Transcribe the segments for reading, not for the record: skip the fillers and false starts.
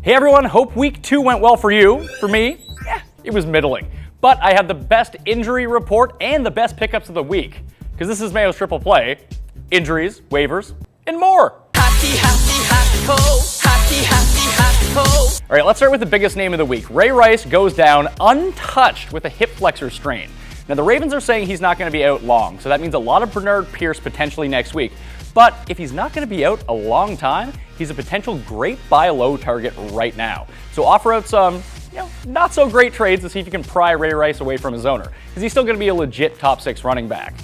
Hey everyone, hope week 2 went well for you. For me, it was middling. But I had the best injury report and the best pickups of the week. Because this is Mayo's Triple Play. Injuries, waivers, and more. All right, let's start with the biggest name of the week. Ray Rice goes down untouched with a hip flexor strain. Now the Ravens are saying he's not going to be out long, so that means a lot of Bernard Pierce potentially next week. But if he's not going to be out a long time, he's a potential great buy low target right now. So offer out some, not so great trades to see if you can pry Ray Rice away from his owner, because he's still going to be a legit top 6 running back.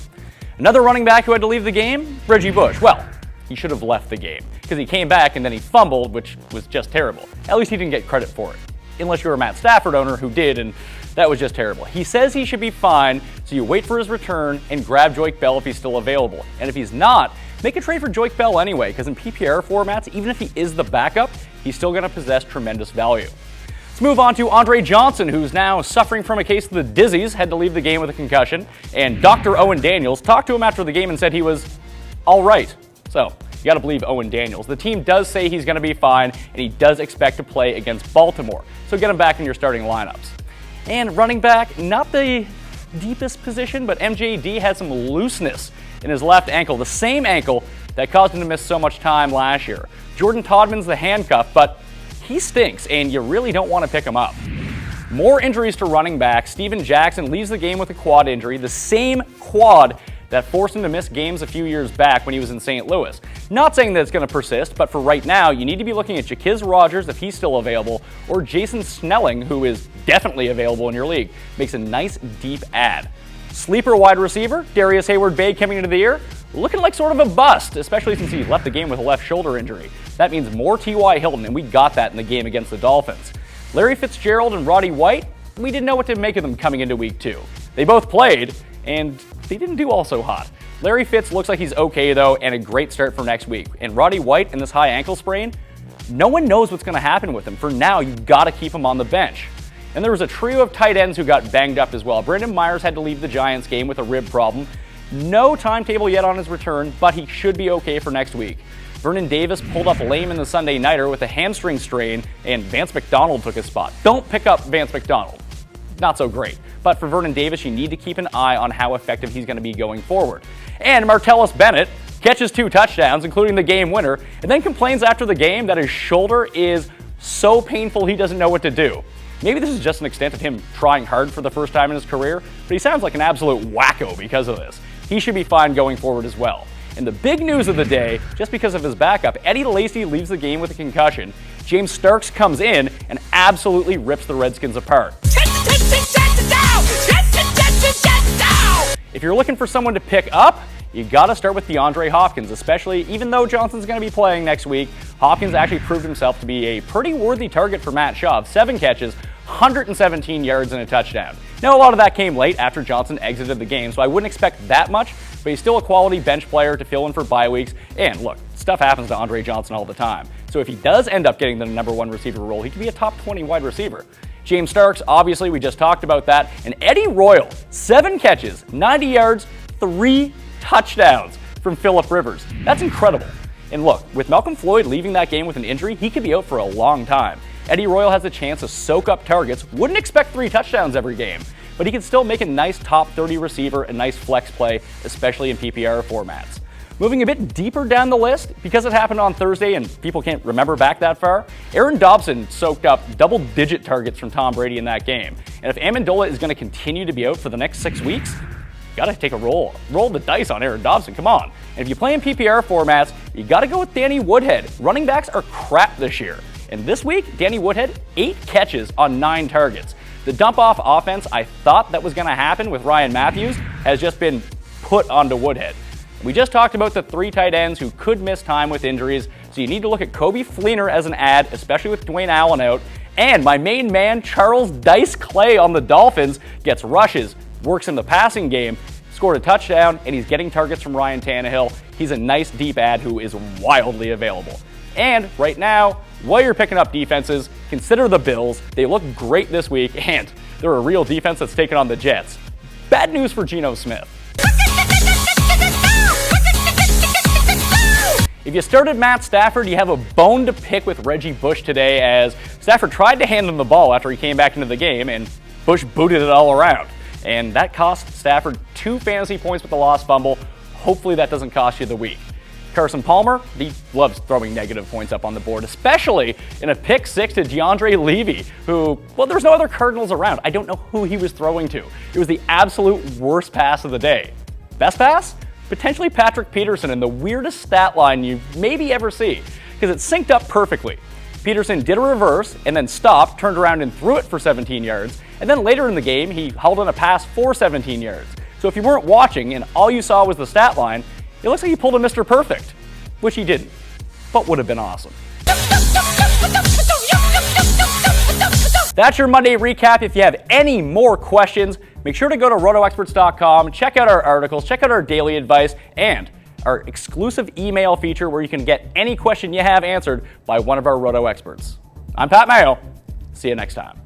Another running back who had to leave the game, Reggie Bush. Well, he should have left the game, because he came back and then he fumbled, which was just terrible. At least he didn't get credit for it. Unless you're a Matt Stafford owner who did, and that was just terrible. He says he should be fine, so you wait for his return and grab Joique Bell if he's still available. And if he's not, make a trade for Joique Bell anyway, because in PPR formats, even if he is the backup, he's still going to possess tremendous value. Let's move on to Andre Johnson, who's now suffering from a case of the dizzies, had to leave the game with a concussion, and Dr. Owen Daniels talked to him after the game and said he was all right. So, you got to believe Owen Daniels. The team does say he's going to be fine, and he does expect to play against Baltimore. So get him back in your starting lineups. And running back, not the deepest position, but MJD had some looseness in his left ankle, the same ankle that caused him to miss so much time last year. Jordan Todman's the handcuff, but he stinks, and you really don't want to pick him up. More injuries to running back. Steven Jackson leaves the game with a quad injury, the same quad that forced him to miss games a few years back when he was in St. Louis. Not saying that it's going to persist, but for right now, you need to be looking at Jaquiz Rogers if he's still available, or Jason Snelling, who is definitely available in your league. Makes a nice deep add. Sleeper wide receiver, Darius Hayward-Bay coming into the year, looking like sort of a bust, especially since he left the game with a left shoulder injury. That means more T.Y. Hilton, and we got that in the game against the Dolphins. Larry Fitzgerald and Roddy White, we didn't know what to make of them coming into week 2. They both played, and they didn't do all so hot. Larry Fitz looks like he's okay though, and a great start for next week. And Roddy White in this high ankle sprain, no one knows what's going to happen with him. For now, you've got to keep him on the bench. And there was a trio of tight ends who got banged up as well. Brandon Myers had to leave the Giants game with a rib problem. No timetable yet on his return, but he should be okay for next week. Vernon Davis pulled up lame in the Sunday Nighter with a hamstring strain, and Vance McDonald took his spot. Don't pick up Vance McDonald. Not so great. But for Vernon Davis, you need to keep an eye on how effective he's going to be going forward. And Martellus Bennett catches 2 touchdowns, including the game winner, and then complains after the game that his shoulder is so painful he doesn't know what to do. Maybe this is just an extent of him trying hard for the first time in his career, but he sounds like an absolute wacko because of this. He should be fine going forward as well. And the big news of the day, just because of his backup, Eddie Lacy leaves the game with a concussion. James Starks comes in and absolutely rips the Redskins apart. If you're looking for someone to pick up, you got to start with DeAndre Hopkins, especially even though Johnson's going to be playing next week. Hopkins actually proved himself to be a pretty worthy target for Matt Schaub. 7 catches, 117 yards and a touchdown. Now, a lot of that came late after Johnson exited the game, so I wouldn't expect that much, but he's still a quality bench player to fill in for bye weeks. And look, stuff happens to Andre Johnson all the time. So if he does end up getting the number 1 receiver role, he could be a top 20 wide receiver. James Starks, obviously, we just talked about that. And Eddie Royal, 7 catches, 90 yards, 3 touchdowns from Phillip Rivers. That's incredible. And look, with Malcolm Floyd leaving that game with an injury, he could be out for a long time. Eddie Royal has a chance to soak up targets. Wouldn't expect 3 touchdowns every game, but he can still make a nice top 30 receiver, a nice flex play, especially in PPR formats. Moving a bit deeper down the list, because it happened on Thursday and people can't remember back that far, Aaron Dobson soaked up double-digit targets from Tom Brady in that game. And if Amendola is going to continue to be out for the next 6 weeks, you got to take a roll the dice on Aaron Dobson, come on. And if you play in PPR formats, you got to go with Danny Woodhead. Running backs are crap this year. And this week, Danny Woodhead, 8 catches on 9 targets. The dump-off offense I thought that was going to happen with Ryan Matthews has just been put onto Woodhead. We just talked about the 3 tight ends who could miss time with injuries, so you need to look at Kobe Fleener as an ad, especially with Dwayne Allen out. And my main man, Charles Dice Clay on the Dolphins, gets rushes, works in the passing game, scored a touchdown, and he's getting targets from Ryan Tannehill. He's a nice deep ad who is wildly available. And right now, while you're picking up defenses, consider the Bills. They look great this week, and they're a real defense that's taken on the Jets. Bad news for Geno Smith. If you started Matt Stafford, you have a bone to pick with Reggie Bush today, as Stafford tried to hand him the ball after he came back into the game, and Bush booted it all around. And that cost Stafford 2 fantasy points with the lost fumble. Hopefully that doesn't cost you the week. Carson Palmer, he loves throwing negative points up on the board, especially in a pick 6 to DeAndre Levy, who, well, there's no other Cardinals around. I don't know who he was throwing to. It was the absolute worst pass of the day. Best pass? Potentially Patrick Peterson, in the weirdest stat line you maybe ever see, because it synced up perfectly. Peterson did a reverse and then stopped, turned around and threw it for 17 yards, and then later in the game, he hauled in a pass for 17 yards. So if you weren't watching and all you saw was the stat line, it looks like he pulled a Mr. Perfect, which he didn't, but would have been awesome. That's your Monday recap. If you have any more questions, make sure to go to RotoExperts.com, check out our articles, check out our daily advice, and our exclusive email feature where you can get any question you have answered by one of our Roto Experts. I'm Pat Mayo. See you next time.